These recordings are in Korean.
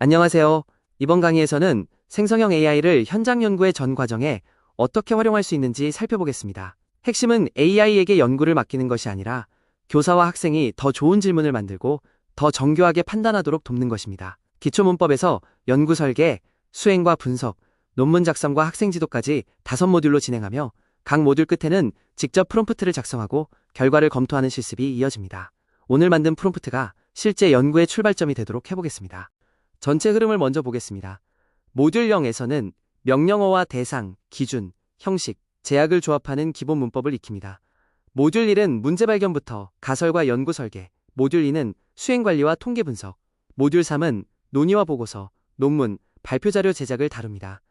안녕하세요. 이번 강의에서는 생성형 AI를 현장 연구의 전 과정에 어떻게 활용할 수 있는지 살펴보겠습니다. 핵심은 AI에게 연구를 맡기는 것이 아니라 교사와 학생이 더 좋은 질문을 만들고 더 정교하게 판단하도록 돕는 것입니다. 기초문법에서 연구 설계, 수행과 분석, 논문 작성과 학생 지도까지 5모듈로 진행하며 각 모듈 끝에는 직접 프롬프트를 작성하고 결과를 검토하는 실습이 이어집니다. 오늘 만든 프롬프트가 실제 연구의 출발점이 되도록 해보겠습니다. 전체 흐름을 먼저 보겠습니다. 모듈 0에서는 명령어와 대상, 기준, 형식, 제약을 조합하는 기본 문법을 익힙니다. 모듈 1은 문제 발견부터 가설과 연구 설계, 모듈 2는 수행 관리와 통계 분석, 모듈 3은 논의와 보고서, 논문, 발표 자료 제작을 다룹니다.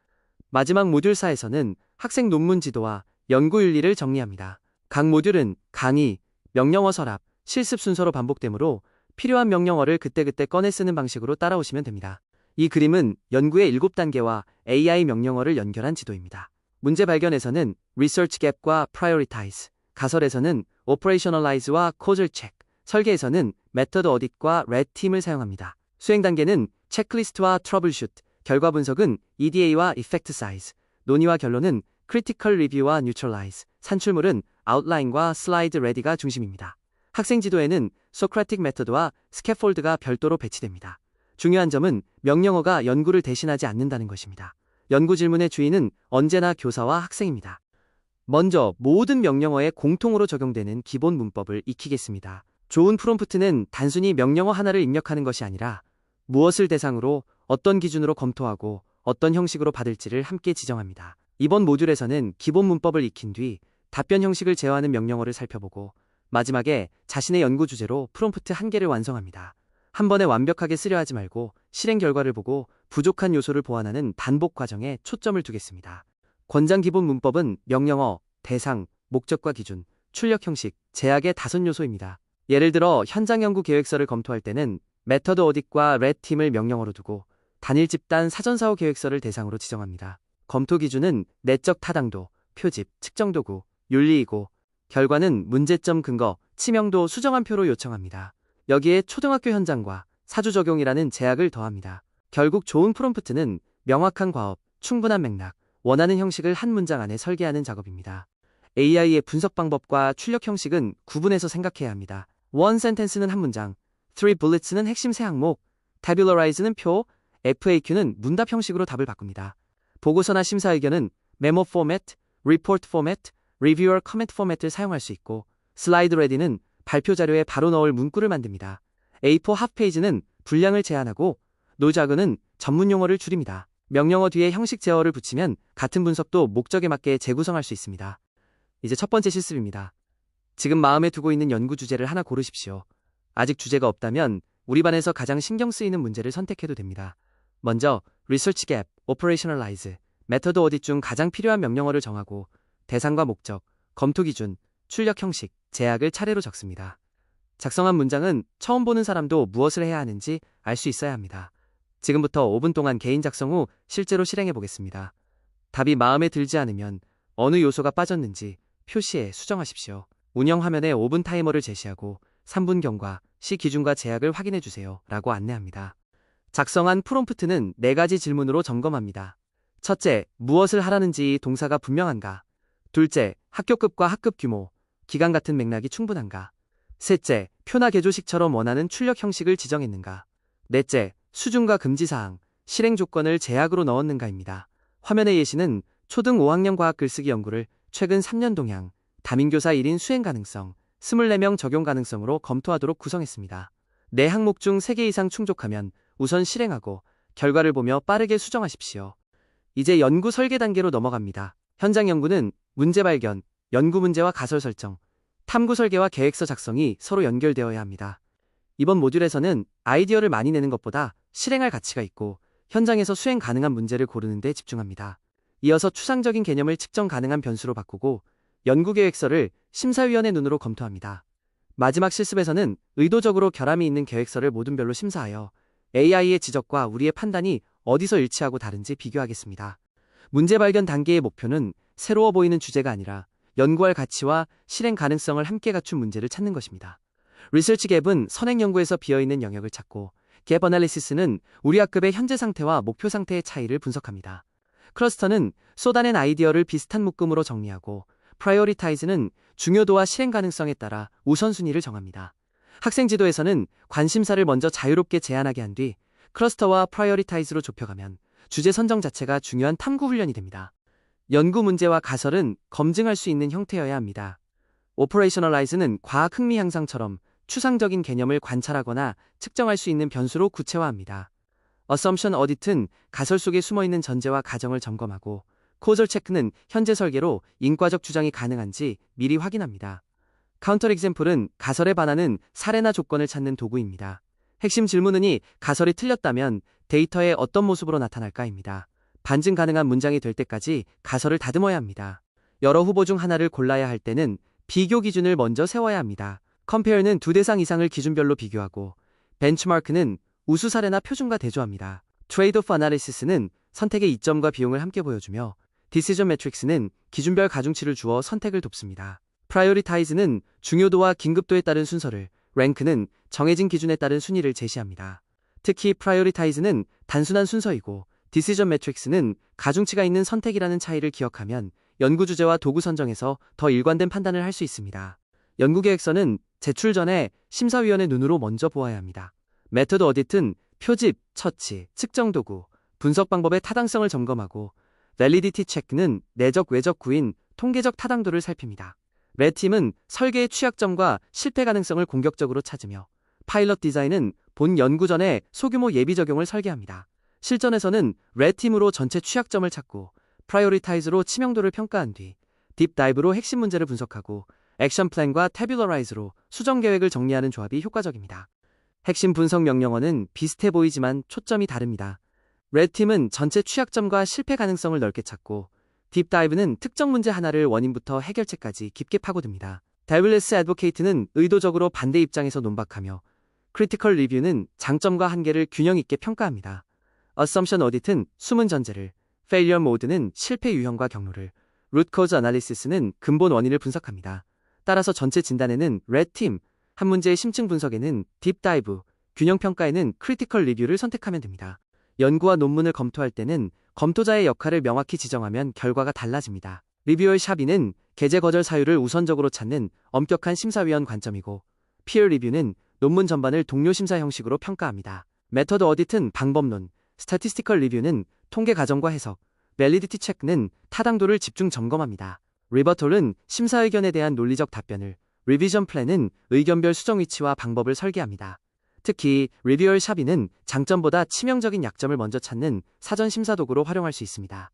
마지막 모듈 4에서는 학생 논문 지도와 연구 윤리를 정리합니다. 각 모듈은 강의, 명령어 서랍, 실습 순서로 반복되므로 필요한 명령어를 그때그때 꺼내 쓰는 방식으로 따라오시면 됩니다. 이 그림은 연구의 7단계와 AI 명령어를 연결한 지도입니다. 문제 발견에서는 Research Gap과 Prioritize, 가설에서는 Operationalize와 Causal Check, 설계에서는 Method Audit과 Red Team을 사용합니다. 수행 단계는 체크리스트와 Troubleshoot, 결과 분석은 EDA와 Effect Size, 논의와 결론은 Critical Review와 Neutralize, 산출물은 Outline과 Slide Ready가 중심입니다. 학생 지도에는 소크라틱 메터드와 스캐폴드가 별도로 배치됩니다. 중요한 점은 명령어가 연구를 대신하지 않는다는 것입니다. 연구 질문의 주인은 언제나 교사와 학생입니다. 먼저 모든 명령어에 공통으로 적용되는 기본 문법을 익히겠습니다. 좋은 프롬프트는 단순히 명령어 하나를 입력하는 것이 아니라 무엇을 대상으로 어떤 기준으로 검토하고 어떤 형식으로 받을지를 함께 지정합니다. 이번 모듈에서는 기본 문법을 익힌 뒤 답변 형식을 제어하는 명령어를 살펴보고 마지막에 자신의 연구 주제로 프롬프트 1개를 완성합니다. 한 번에 완벽하게 쓰려 하지 말고 실행 결과를 보고 부족한 요소를 보완하는 반복 과정에 초점을 두겠습니다. 권장 기본 문법은 명령어, 대상, 목적과 기준, 출력 형식, 제약의 5요소입니다. 예를 들어 현장 연구 계획서를 검토할 때는 메터드 오딧과 레드 팀을 명령어로 두고 단일 집단 사전 사후 계획서를 대상으로 지정합니다. 검토 기준은 내적 타당도, 표집, 측정 도구, 윤리이고 결과는 문제점 근거, 치명도 수정한 표로 요청합니다. 여기에 초등학교 현장과 사주 적용이라는 제약을 더합니다. 결국 좋은 프롬프트는 명확한 과업, 충분한 맥락, 원하는 형식을 한 문장 안에 설계하는 작업입니다. AI의 분석 방법과 출력 형식은 구분해서 생각해야 합니다. one sentence는 한 문장, three bullets는 핵심 세 항목, tabularize는 표, FAQ는 문답 형식으로 답을 바꿉니다. 보고서나 심사 의견은 메모 포맷, 리포트 포맷, 리뷰어 커멘트 포맷을 사용할 수 있고 슬라이드 레디는 발표 자료에 바로 넣을 문구를 만듭니다. A4 하프페이지는 분량을 제한하고 노자그는 전문 용어를 줄입니다. 명령어 뒤에 형식 제어를 붙이면 같은 분석도 목적에 맞게 재구성할 수 있습니다. 이제 첫 번째 실습입니다. 지금 마음에 두고 있는 연구 주제를 하나 고르십시오. 아직 주제가 없다면 우리 반에서 가장 신경 쓰이는 문제를 선택해도 됩니다. 먼저 Research Gap, Operationalize, Method Audit 중 가장 필요한 명령어를 정하고 대상과 목적, 검토 기준, 출력 형식, 제약을 차례로 적습니다. 작성한 문장은 처음 보는 사람도 무엇을 해야 하는지 알 수 있어야 합니다. 지금부터 5분 동안 개인 작성 후 실제로 실행해 보겠습니다. 답이 마음에 들지 않으면 어느 요소가 빠졌는지 표시에 수정하십시오. 운영 화면에 5분 타이머를 제시하고 3분 경과, 시 기준과 제약을 확인해 주세요 라고 안내합니다. 작성한 프롬프트는 4가지 질문으로 점검합니다. 첫째, 무엇을 하라는지 동사가 분명한가? 둘째, 학교급과 학급 규모, 기간 같은 맥락이 충분한가? 셋째, 표나 개조식처럼 원하는 출력 형식을 지정했는가? 넷째, 수준과 금지사항, 실행 조건을 제약으로 넣었는가입니다. 화면의 예시는 초등 5학년 과학 글쓰기 연구를 최근 3년 동향, 다민교사 1인 수행 가능성, 24명 적용 가능성으로 검토하도록 구성했습니다. 4항목 중 3개 이상 충족하면 우선 실행하고 결과를 보며 빠르게 수정하십시오. 이제 연구 설계 단계로 넘어갑니다. 현장 연구는 문제 발견, 연구 문제와 가설 설정, 탐구 설계와 계획서 작성이 서로 연결되어야 합니다. 이번 모듈에서는 아이디어를 많이 내는 것보다 실행할 가치가 있고 현장에서 수행 가능한 문제를 고르는 데 집중합니다. 이어서 추상적인 개념을 측정 가능한 변수로 바꾸고 연구 계획서를 심사위원의 눈으로 검토합니다. 마지막 실습에서는 의도적으로 결함이 있는 계획서를 모둠별로 심사하여 AI의 지적과 우리의 판단이 어디서 일치하고 다른지 비교하겠습니다. 문제 발견 단계의 목표는 새로워 보이는 주제가 아니라 연구할 가치와 실행 가능성을 함께 갖춘 문제를 찾는 것입니다. 리서치 갭은 선행 연구에서 비어있는 영역을 찾고 갭 어널리시스는 우리 학급의 현재 상태와 목표 상태의 차이를 분석합니다. 클러스터는 쏟아낸 아이디어를 비슷한 묶음으로 정리하고, 프라이오리타이즈는 중요도와 실행 가능성에 따라 우선순위를 정합니다. 학생 지도에서는 관심사를 먼저 자유롭게 제한하게 한 뒤 클러스터와 프라이오리타이즈로 좁혀가면 주제 선정 자체가 중요한 탐구 훈련이 됩니다. 연구 문제와 가설은 검증할 수 있는 형태여야 합니다. 오퍼레이셔널라이즈는 과학 흥미 향상처럼 추상적인 개념을 관찰하거나 측정할 수 있는 변수로 구체화합니다. 어썸션 어딧은 가설 속에 숨어있는 전제와 가정을 점검하고, 코절 체크는 현재 설계로 인과적 주장이 가능한지 미리 확인합니다. 카운터 example은 가설에 반하는 사례나 조건을 찾는 도구입니다. 핵심 질문은 이 가설이 틀렸다면 데이터에 어떤 모습으로 나타날까입니다. 반증 가능한 문장이 될 때까지 가설을 다듬어야 합니다. 여러 후보 중 하나를 골라야 할 때는 비교 기준을 먼저 세워야 합니다. compare는 두 대상 이상을 기준별로 비교하고, benchmark는 우수 사례나 표준과 대조합니다. trade-off analysis는 선택의 이점과 비용을 함께 보여주며, decision matrix는 기준별 가중치를 주어 선택을 돕습니다. prioritize는 중요도와 긴급도에 따른 순서를, rank는 정해진 기준에 따른 순위를 제시합니다. 특히 prioritize는 단순한 순서이고, decision matrix는 가중치가 있는 선택이라는 차이를 기억하면 연구 주제와 도구 선정에서 더 일관된 판단을 할 수 있습니다. 연구계획서는 제출 전에 심사위원의 눈으로 먼저 보아야 합니다. 메터드 어딧은 표집, 처치, 측정 도구, 분석 방법의 타당성을 점검하고, 밸리디티 체크는 내적 외적 구인, 통계적 타당도를 살핍니다. 레팀은 설계의 취약점과 실패 가능성을 공격적으로 찾으며, 파일럿 디자인은 본 연구 전에 소규모 예비 적용을 설계합니다. 실전에서는 레팀으로 전체 취약점을 찾고, 프라이오리타이즈로 치명도를 평가한 뒤 딥다이브로 핵심 문제를 분석하고, 액션 플랜과 태뷸러라이즈로 수정 계획을 정리하는 조합이 효과적입니다. 핵심 분석 명령어는 비슷해 보이지만 초점이 다릅니다. 레드팀은 전체 취약점과 실패 가능성을 넓게 찾고, 딥다이브는 특정 문제 하나를 원인부터 해결책까지 깊게 파고듭니다. 데블레스 애드보케이트는 의도적으로 반대 입장에서 논박하며, 크리티컬 리뷰는 장점과 한계를 균형 있게 평가합니다. 어썸션 어딧은 숨은 전제를, 페일리어 모드는 실패 유형과 경로를, 루트 코즈 어널리시스는 근본 원인을 분석합니다. 따라서 전체 진단에는 레드팀, 한 문제의 심층 분석에는 딥다이브, 균형 평가에는 크리티컬 리뷰를 선택하면 됩니다. 연구와 논문을 검토할 때는 검토자의 역할을 명확히 지정하면 결과가 달라집니다. 리뷰어의 샤비는 게재 거절 사유를 우선적으로 찾는 엄격한 심사위원 관점이고, 피어 리뷰는 논문 전반을 동료 심사 형식으로 평가합니다. 메터드 어딧은 방법론, 스태티스티컬 리뷰는 통계 가정과 해석, 밸리디티 체크는 타당도를 집중 점검합니다. 리버톨은 심사 의견에 대한 논리적 답변을, 리비전 플랜은 의견별 수정 위치와 방법을 설계합니다. 특히 리뷰어 샤비는 장점보다 치명적인 약점을 먼저 찾는 사전 심사 도구로 활용할 수 있습니다.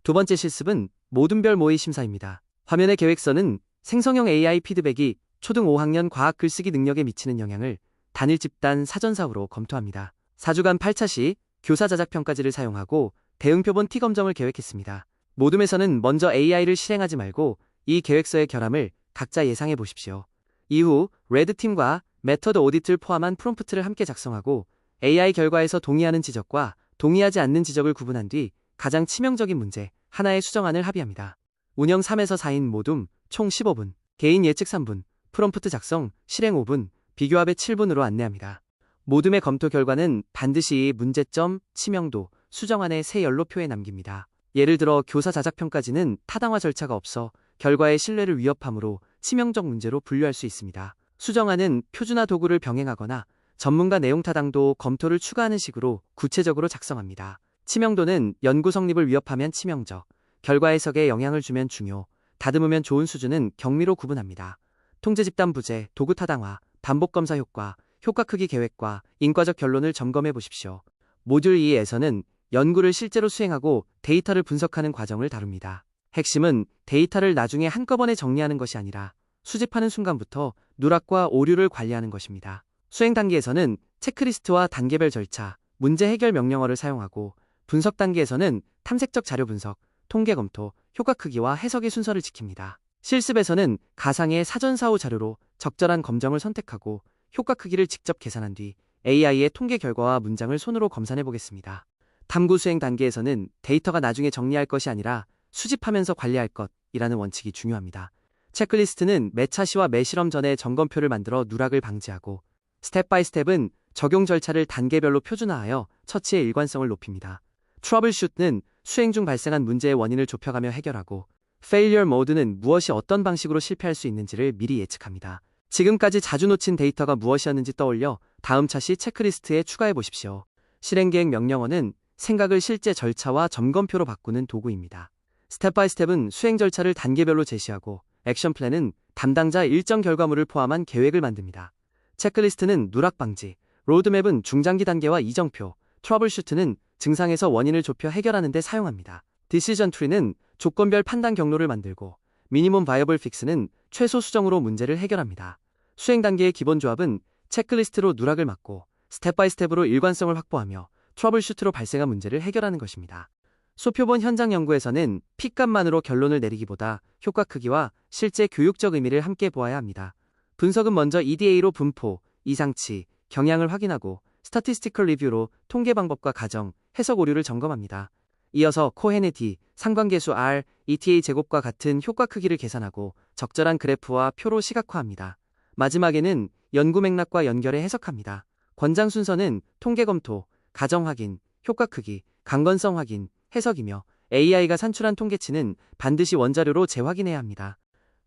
두 번째 실습은 모둠별 모의 심사입니다. 화면의 계획서는 생성형 AI 피드백이 초등 5학년 과학 글쓰기 능력에 미치는 영향을 단일 집단 사전사후로 검토합니다. 4주간 8차 시 교사 자작 평가지를 사용하고 대응표본 T 검정을 계획했습니다. 모둠에서는 먼저 AI를 실행하지 말고 이 계획서의 결함을 각자 예상해 보십시오. 이후 레드팀과 메터드 오디트를 포함한 프롬프트를 함께 작성하고, AI 결과에서 동의하는 지적과 동의하지 않는 지적을 구분한 뒤 가장 치명적인 문제 하나의 수정안을 합의합니다. 운영 3에서 4인 모둠 총 15분, 개인 예측 3분, 프롬프트 작성, 실행 5분, 비교합의 7분으로 안내합니다. 모둠의 검토 결과는 반드시 문제점, 치명도, 수정안의 세 연로표에 남깁니다. 예를 들어 교사 자작평가지는 타당화 절차가 없어 결과의 신뢰를 위협하므로 치명적 문제로 분류할 수 있습니다. 수정안은 표준화 도구를 병행하거나 전문가 내용 타당도 검토를 추가하는 식으로 구체적으로 작성합니다. 치명도는 연구 성립을 위협하면 치명적, 결과 해석에 영향을 주면 중요, 다듬으면 좋은 수준은 경미로 구분합니다. 통제 집단 부재, 도구 타당화, 반복 검사 효과, 효과 크기 계획과 인과적 결론을 점검해 보십시오. 모듈 2에서는 연구를 실제로 수행하고 데이터를 분석하는 과정을 다룹니다. 핵심은 데이터를 나중에 한꺼번에 정리하는 것이 아니라 수집하는 순간부터 누락과 오류를 관리하는 것입니다. 수행 단계에서는 체크리스트와 단계별 절차, 문제 해결 명령어를 사용하고, 분석 단계에서는 탐색적 자료 분석, 통계 검토, 효과 크기와 해석의 순서를 지킵니다. 실습에서는 가상의 사전사후 자료로 적절한 검정을 선택하고 효과 크기를 직접 계산한 뒤 AI의 통계 결과와 문장을 손으로 검산해 보겠습니다. 탐구 수행 단계에서는 데이터가 나중에 정리할 것이 아니라 수집하면서 관리할 것이라는 원칙이 중요합니다. 체크리스트는 매 차시와 매 실험 전에 점검표를 만들어 누락을 방지하고, 스텝 바이 스텝은 적용 절차를 단계별로 표준화하여 처치의 일관성을 높입니다. 트러블슈트는 수행 중 발생한 문제의 원인을 좁혀가며 해결하고, Failure Mode는 무엇이 어떤 방식으로 실패할 수 있는지를 미리 예측합니다. 지금까지 자주 놓친 데이터가 무엇이었는지 떠올려 다음 차시 체크리스트에 추가해 보십시오. 실행계획 명령어는 생각을 실제 절차와 점검표로 바꾸는 도구입니다. 스텝 바이 스텝은 수행 절차를 단계별로 제시하고, 액션 플랜은 담당자 일정 결과물을 포함한 계획을 만듭니다. 체크리스트는 누락 방지, 로드맵은 중장기 단계와 이정표, 트러블슈트는 증상에서 원인을 좁혀 해결하는 데 사용합니다. 디시전 트리는 조건별 판단 경로를 만들고, 미니멈 바이어블 픽스는 최소 수정으로 문제를 해결합니다. 수행 단계의 기본 조합은 체크리스트로 누락을 막고, 스텝 바이 스텝으로 일관성을 확보하며 트러블슈트로 발생한 문제를 해결하는 것입니다. 소표본 현장 연구에서는 P값만으로 결론을 내리기보다 효과 크기와 실제 교육적 의미를 함께 보아야 합니다. 분석은 먼저 EDA로 분포, 이상치, 경향을 확인하고 스태티스티컬 리뷰로 통계 방법과 가정, 해석 오류를 점검합니다. 이어서 코헨의 D, 상관계수 R, ETA 제곱과 같은 효과 크기를 계산하고 적절한 그래프와 표로 시각화합니다. 마지막에는 연구 맥락과 연결해 해석합니다. 권장 순서는 통계 검토, 가정 확인, 효과 크기, 강건성 확인, 해석이며 AI가 산출한 통계치는 반드시 원자료로 재확인해야 합니다.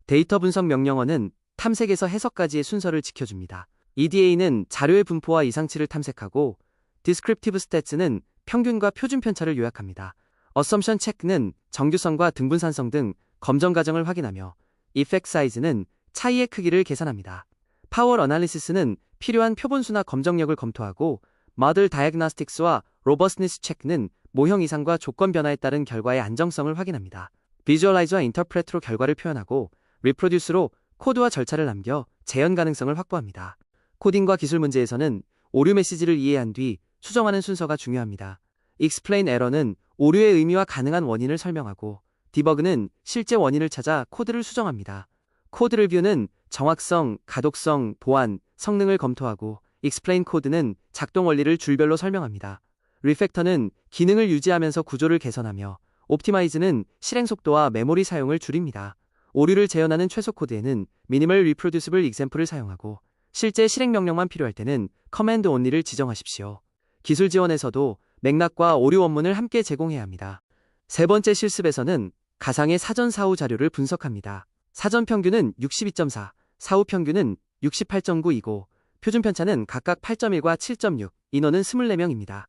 데이터 분석 명령어는 탐색에서 해석까지의 순서를 지켜줍니다. EDA는 자료의 분포와 이상치를 탐색하고, Descriptive Stats는 평균과 표준 편차를 요약합니다. Assumption Check는 정규성과 등분산성 등 검정 과정을 확인하며, Effect Size는 차이의 크기를 계산합니다. Power Analysis는 필요한 표본수나 검정력을 검토하고, Model Diagnostics와 Robustness Check는 모형 이상과 조건 변화에 따른 결과의 안정성을 확인합니다. Visualize와 Interpret로 결과를 표현하고, Reproduce로 코드와 절차를 남겨 재현 가능성을 확보합니다. 코딩과 기술 문제에서는 오류 메시지를 이해한 뒤 수정하는 순서가 중요합니다. Explain Error는 오류의 의미와 가능한 원인을 설명하고, Debug는 실제 원인을 찾아 코드를 수정합니다. 코드 리뷰는 정확성, 가독성, 보안, 성능을 검토하고, Explain Code는 작동 원리를 줄별로 설명합니다. Refactor는 기능을 유지하면서 구조를 개선하며, Optimize는 실행 속도와 메모리 사용을 줄입니다. 오류를 재현하는 최소 코드에는 Minimal Reproducible Example을 사용하고, 실제 실행 명령만 필요할 때는 Command Only를 지정하십시오. 기술 지원에서도 맥락과 오류 원문을 함께 제공해야 합니다. 세 번째 실습에서는 가상의 사전 사후 자료를 분석합니다. 사전 평균은 62.4, 사후 평균은 68.9이고, 표준 편차는 각각 8.1과 7.6, 인원은 24명입니다.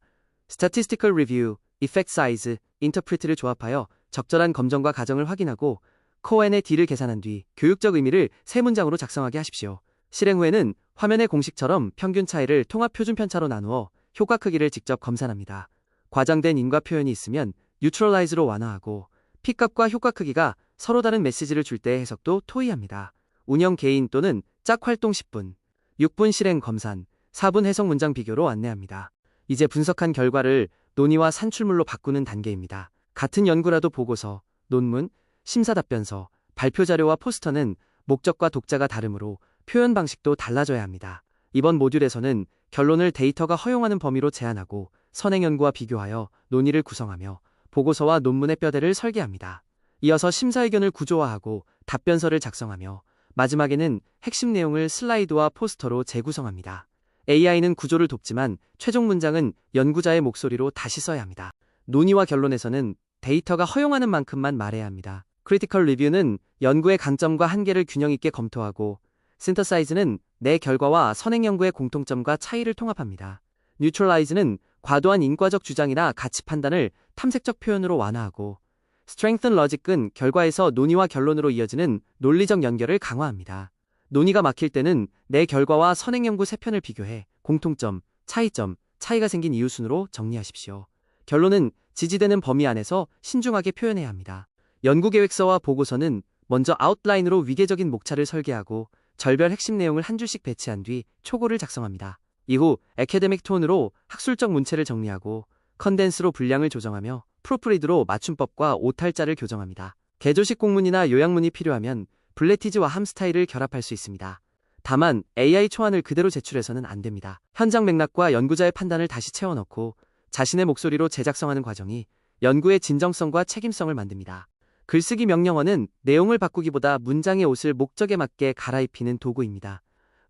Statistical Review, Effect Size, Interpret를 조합하여 적절한 검정과 가정을 확인하고, 코엔의 D를 계산한 뒤 교육적 의미를 세 문장으로 작성하게 하십시오. 실행 후에는 화면의 공식처럼 평균 차이를 통합 표준 편차로 나누어 효과 크기를 직접 검산합니다. 과장된 인과 표현이 있으면 Neutralize로 완화하고, P값과 효과 크기가 서로 다른 메시지를 줄 때의 해석도 토의합니다. 운영 개인 또는 짝 활동 10분, 6분 실행 검산, 4분 해석 문장 비교로 안내합니다. 이제 분석한 결과를 논의와 산출물로 바꾸는 단계입니다. 같은 연구라도 보고서, 논문, 심사답변서, 발표 자료와 포스터는 목적과 독자가 다르므로 표현 방식도 달라져야 합니다. 이번 모듈에서는 결론을 데이터가 허용하는 범위로 제한하고, 선행 연구와 비교하여 논의를 구성하며 보고서와 논문의 뼈대를 설계합니다. 이어서 심사 의견을 구조화하고 답변서를 작성하며, 마지막에는 핵심 내용을 슬라이드와 포스터로 재구성합니다. AI는 구조를 돕지만 최종 문장은 연구자의 목소리로 다시 써야 합니다. 논의와 결론에서는 데이터가 허용하는 만큼만 말해야 합니다. 크리티컬 리뷰는 연구의 강점과 한계를 균형 있게 검토하고, 신터사이즈는 내 결과와 선행 연구의 공통점과 차이를 통합합니다. 뉴트럴라이즈는 과도한 인과적 주장이나 가치 판단을 탐색적 표현으로 완화하고, 스트렝튼 러직은 결과에서 논의와 결론으로 이어지는 논리적 연결을 강화합니다. 논의가 막힐 때는 내 결과와 선행 연구 세 편을 비교해 공통점, 차이점, 차이가 생긴 이유 순으로 정리하십시오. 결론은 지지되는 범위 안에서 신중하게 표현해야 합니다. 연구계획서와 보고서는 먼저 아웃라인으로 위계적인 목차를 설계하고, 절별 핵심 내용을 한 줄씩 배치한 뒤 초고를 작성합니다. 이후 애캐데믹 톤으로 학술적 문체를 정리하고, 컨덴스로 분량을 조정하며 프로프리드로 맞춤법과 오탈자를 교정합니다. 개조식 공문이나 요약문이 필요하면 블레티즈와 함 스타일을 결합할 수 있습니다. 다만 AI 초안을 그대로 제출해서는 안 됩니다. 현장 맥락과 연구자의 판단을 다시 채워넣고 자신의 목소리로 재작성하는 과정이 연구의 진정성과 책임성을 만듭니다. 글쓰기 명령어는 내용을 바꾸기보다 문장의 옷을 목적에 맞게 갈아입히는 도구입니다.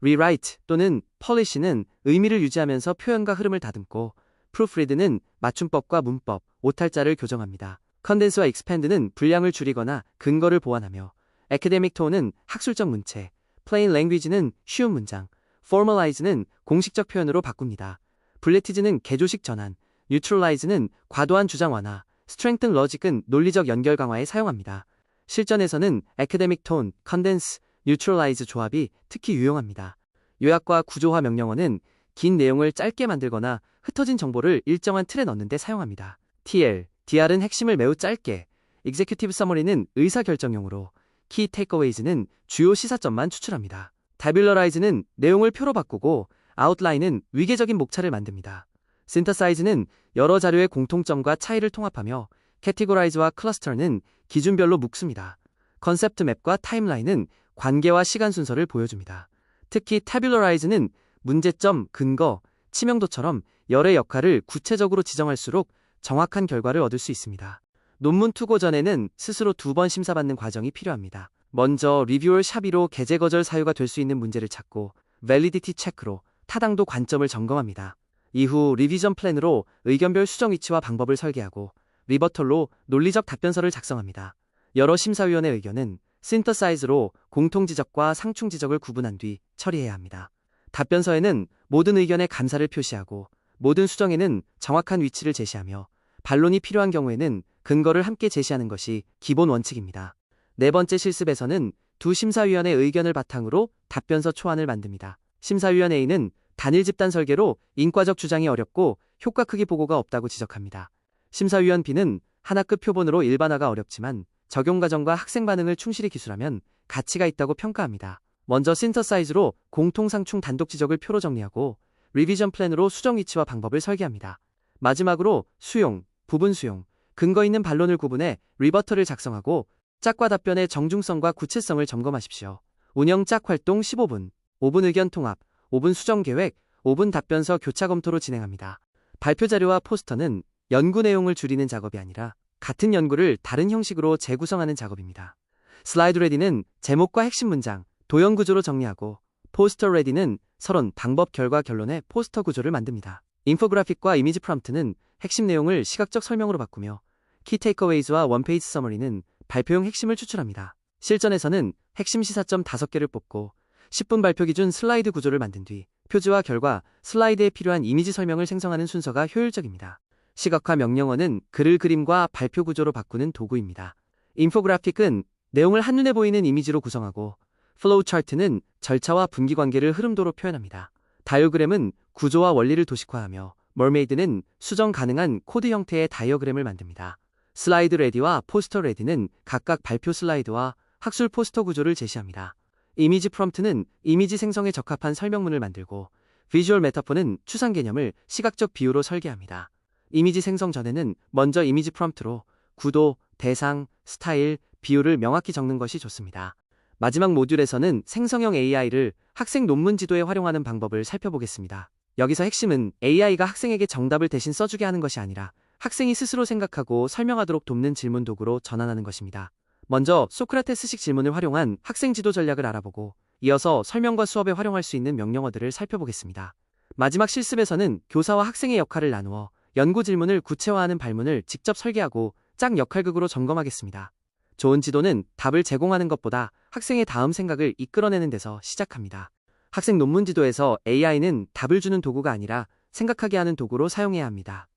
rewrite 또는 polish는 의미를 유지하면서 표현과 흐름을 다듬고, proofread는 맞춤법과 문법, 오탈자를 교정합니다. condense와 expand는 분량을 줄이거나 근거를 보완하며, academic tone는 학술적 문체, plain language는 쉬운 문장, formalize는 공식적 표현으로 바꿉니다. 블레티즈는 개조식 전환, neutralize는 과도한 주장 완화, strengthen logic은 논리적 연결 강화에 사용합니다. 실전에서는 academic tone, condense, neutralize 조합이 특히 유용합니다. 요약과 구조화 명령어는 긴 내용을 짧게 만들거나 흩어진 정보를 일정한 틀에 넣는 데 사용합니다. TL, DR은 핵심을 매우 짧게, executive summary는 의사결정용으로, key takeaways는 주요 시사점만 추출합니다. tabularize는 내용을 표로 바꾸고, outline은 위계적인 목차를 만듭니다. synthesize는 여러 자료의 공통점과 차이를 통합하며, categorize와 cluster는 기준별로 묶습니다. 컨셉트 맵과 타임라인은 관계와 시간 순서를 보여줍니다. 특히 tabularize는 문제점, 근거, 치명도처럼 열의 역할을 구체적으로 지정할수록 정확한 결과를 얻을 수 있습니다. 논문 투고 전에는 스스로 2번 심사받는 과정이 필요합니다. 먼저 리뷰얼 샵2로 게재 거절 사유가 될 수 있는 문제를 찾고 validity 체크로 타당도 관점을 점검합니다. 이후 리비전 플랜으로 의견별 수정 위치와 방법을 설계하고 리버털로 논리적 답변서를 작성합니다. 여러 심사위원의 의견은 synthesize로 공통지적과 상충지적을 구분한 뒤 처리해야 합니다. 답변서에는 모든 의견에 감사를 표시하고 모든 수정에는 정확한 위치를 제시하며 반론이 필요한 경우에는 근거를 함께 제시하는 것이 기본 원칙입니다. 네 번째 실습에서는 두 심사위원의 의견을 바탕으로 답변서 초안을 만듭니다. 심사위원 A는 단일 집단 설계로 인과적 주장이 어렵고 효과 크기 보고가 없다고 지적합니다. 심사위원 B는 하나급 표본으로 일반화가 어렵지만 적용 과정과 학생 반응을 충실히 기술하면 가치가 있다고 평가합니다. 먼저 synthesize로 공통상충 단독 지적을 표로 정리하고 리비전 플랜으로 수정 위치와 방법을 설계합니다. 마지막으로 수용, 부분 수용, 근거 있는 반론을 구분해 리버터를 작성하고 짝과 답변의 정중성과 구체성을 점검하십시오. 운영 짝 활동 15분, 5분 의견 통합, 5분 수정 계획, 5분 답변서 교차 검토로 진행합니다. 발표 자료와 포스터는 연구 내용을 줄이는 작업이 아니라 같은 연구를 다른 형식으로 재구성하는 작업입니다. 슬라이드 레디는 제목과 핵심 문장, 도형 구조로 정리하고 포스터 레디는 서론, 방법, 결과, 결론의 포스터 구조를 만듭니다. 인포그래픽과 이미지 프롬프트는 핵심 내용을 시각적 설명으로 바꾸며 키 테이크어웨이즈와 원페이지 서머리는 발표용 핵심을 추출합니다. 실전에서는 핵심 시사점 5개를 뽑고 10분 발표 기준 슬라이드 구조를 만든 뒤 표지와 결과, 슬라이드에 필요한 이미지 설명을 생성하는 순서가 효율적입니다. 시각화 명령어는 글을 그림과 발표 구조로 바꾸는 도구입니다. 인포그래픽은 내용을 한눈에 보이는 이미지로 구성하고 플로우 차트는 절차와 분기관계를 흐름도로 표현합니다. 다이어그램은 구조와 원리를 도식화하며 머메이드는 수정 가능한 코드 형태의 다이어그램을 만듭니다. 슬라이드 레디와 포스터 레디는 각각 발표 슬라이드와 학술 포스터 구조를 제시합니다. 이미지 프롬프트는 이미지 생성에 적합한 설명문을 만들고 비주얼 메타포는 추상 개념을 시각적 비유로 설계합니다. 이미지 생성 전에는 먼저 이미지 프롬프트로 구도, 대상, 스타일, 비율을 명확히 적는 것이 좋습니다. 마지막 모듈에서는 생성형 AI를 학생 논문 지도에 활용하는 방법을 살펴보겠습니다. 여기서 핵심은 AI가 학생에게 정답을 대신 써주게 하는 것이 아니라 학생이 스스로 생각하고 설명하도록 돕는 질문 도구로 전환하는 것입니다. 먼저 소크라테스식 질문을 활용한 학생 지도 전략을 알아보고 이어서 설명과 수업에 활용할 수 있는 명령어들을 살펴보겠습니다. 마지막 실습에서는 교사와 학생의 역할을 나누어 연구 질문을 구체화하는 발문을 직접 설계하고 짝 역할극으로 점검하겠습니다. 좋은 지도는 답을 제공하는 것보다 학생의 다음 생각을 이끌어내는 데서 시작합니다. 학생 논문 지도에서 AI는 답을 주는 도구가 아니라 생각하게 하는 도구로 사용해야 합니다.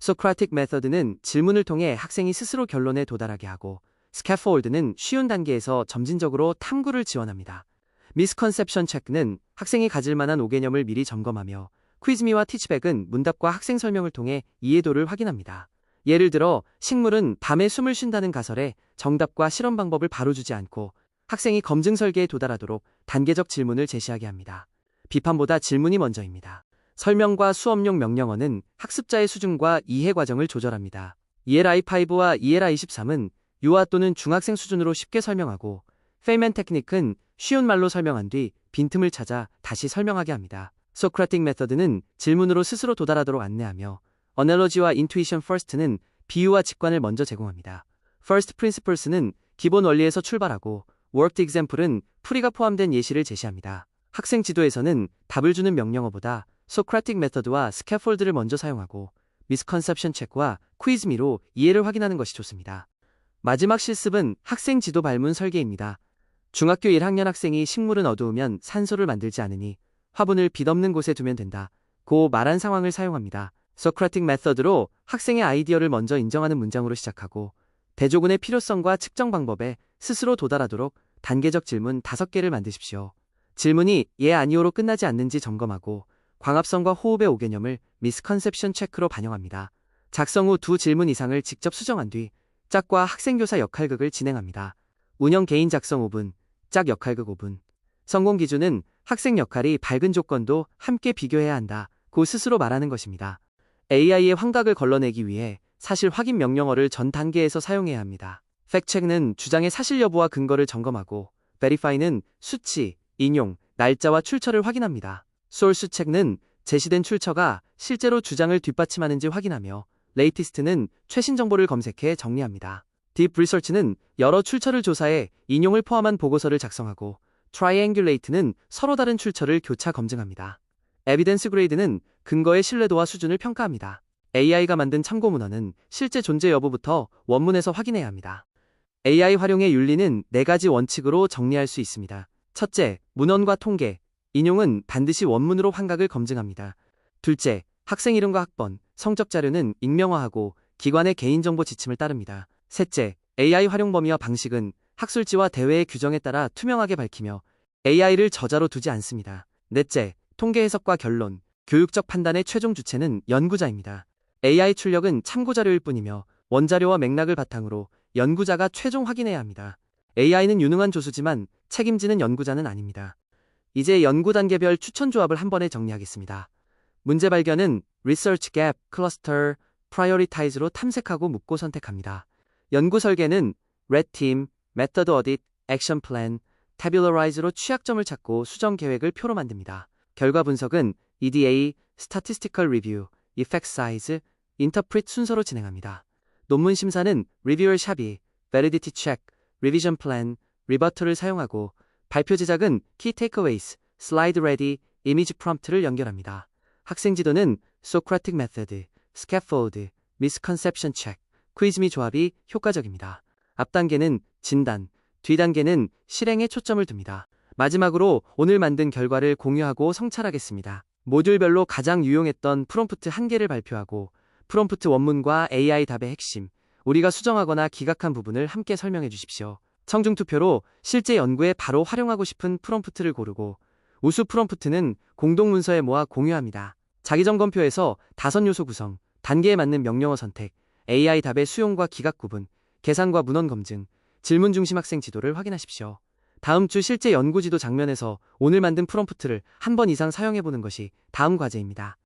소크라틱 메서드는 질문을 통해 학생이 스스로 결론에 도달하게 하고 스캐폴드는 쉬운 단계에서 점진적으로 탐구를 지원합니다. 미스컨셉션 체크는 학생이 가질 만한 오개념을 미리 점검하며 퀴즈미와 티치백은 문답과 학생 설명을 통해 이해도를 확인합니다. 예를 들어 식물은 밤에 숨을 쉰다는 가설에 정답과 실험 방법을 바로 주지 않고 학생이 검증 설계에 도달하도록 단계적 질문을 제시하게 합니다. 비판보다 질문이 먼저입니다. 설명과 수업용 명령어는 학습자의 수준과 이해 과정을 조절합니다. ELI5와 ELI23은 유아 또는 중학생 수준으로 쉽게 설명하고 페이맨 테크닉은 쉬운 말로 설명한 뒤 빈틈을 찾아 다시 설명하게 합니다. 소크라틱 메서드는 질문으로 스스로 도달하도록 안내하며 어널로지와 인투이션 퍼스트는 비유와 직관을 먼저 제공합니다. First Principles는 기본 원리에서 출발하고 Worked Example은 풀이가 포함된 예시를 제시합니다. 학생 지도에서는 답을 주는 명령어보다 소크라틱 메서드와 스캐폴드를 먼저 사용하고 미스컨셉션 체크와 퀴즈미로 이해를 확인하는 것이 좋습니다. 마지막 실습은 학생 지도 발문 설계입니다. 중학교 1학년 학생이 식물은 어두우면 산소를 만들지 않으니 화분을 빛 없는 곳에 두면 된다. 고 말한 상황을 사용합니다. 소크라틱 메서드로 학생의 아이디어를 먼저 인정하는 문장으로 시작하고 대조군의 필요성과 측정 방법에 스스로 도달하도록 단계적 질문 5개를 만드십시오. 질문이 예 아니오로 끝나지 않는지 점검하고 광합성과 호흡의 5개념을 미스컨셉션 체크로 반영합니다. 작성 후 2질문 이상을 직접 수정한 뒤 짝과 학생교사 역할극을 진행합니다. 운영 개인 작성 5분, 짝 역할극 5분. 성공 기준은 학생 역할이 밝은 조건도 함께 비교해야 한다. 고 스스로 말하는 것입니다. AI의 환각을 걸러내기 위해 사실 확인 명령어를 전 단계에서 사용해야 합니다. 팩트체크는 주장의 사실 여부와 근거를 점검하고 베리파이는 수치, 인용, 날짜와 출처를 확인합니다. 소스 체크는 제시된 출처가 실제로 주장을 뒷받침하는지 확인하며 레이티스트는 최신 정보를 검색해 정리합니다. 딥 리서치는 여러 출처를 조사해 인용을 포함한 보고서를 작성하고 트라이앵귤레이트는 서로 다른 출처를 교차 검증합니다. 에비던스 그레이드는 근거의 신뢰도와 수준을 평가합니다. AI가 만든 참고 문헌은 실제 존재 여부부터 원문에서 확인해야 합니다. AI 활용의 윤리는 4가지 원칙으로 정리할 수 있습니다. 첫째, 문헌과 통계, 인용은 반드시 원문으로 환각을 검증합니다. 둘째, 학생 이름과 학번, 성적 자료는 익명화하고 기관의 개인정보 지침을 따릅니다. 셋째, AI 활용 범위와 방식은 학술지와 대외의 규정에 따라 투명하게 밝히며 AI를 저자로 두지 않습니다. 넷째, 통계 해석과 결론, 교육적 판단의 최종 주체는 연구자입니다. AI 출력은 참고자료일 뿐이며 원자료와 맥락을 바탕으로 연구자가 최종 확인해야 합니다. AI는 유능한 조수지만 책임지는 연구자는 아닙니다. 이제 연구 단계별 추천 조합을 한 번에 정리하겠습니다. 문제 발견은 Research Gap, Cluster, Prioritize로 탐색하고 묻고 선택합니다. 연구 설계는 Red Team, Method Audit, Action Plan, Tabularize로 취약점을 찾고 수정 계획을 표로 만듭니다. 결과 분석은 EDA, Statistical Review, Effect Size, Interpret 순서로 진행합니다. 논문 심사는 Reviewer 샵이 Validity Check, Revision Plan, Rebuttal을 사용하고 발표 제작은 Key Takeaways, Slide Ready, Image Prompt를 연결합니다. 학생 지도는 Socratic Method, Scaffold, Misconception Check, 퀴즈미 조합이 효과적입니다. 앞 단계는 진단, 뒤 단계는 실행에 초점을 둡니다. 마지막으로 오늘 만든 결과를 공유하고 성찰하겠습니다. 모듈별로 가장 유용했던 프롬프트 1개를 발표하고 프롬프트 원문과 AI 답의 핵심, 우리가 수정하거나 기각한 부분을 함께 설명해 주십시오. 청중 투표로 실제 연구에 바로 활용하고 싶은 프롬프트를 고르고 우수 프롬프트는 공동 문서에 모아 공유합니다. 자기점검표에서 5요소 구성, 단계에 맞는 명령어 선택, AI 답의 수용과 기각 구분, 계산과 문헌 검증, 질문 중심 학생 지도를 확인하십시오. 다음 주 실제 연구 지도 장면에서 오늘 만든 프롬프트를 한 번 이상 사용해 보는 것이 다음 과제입니다.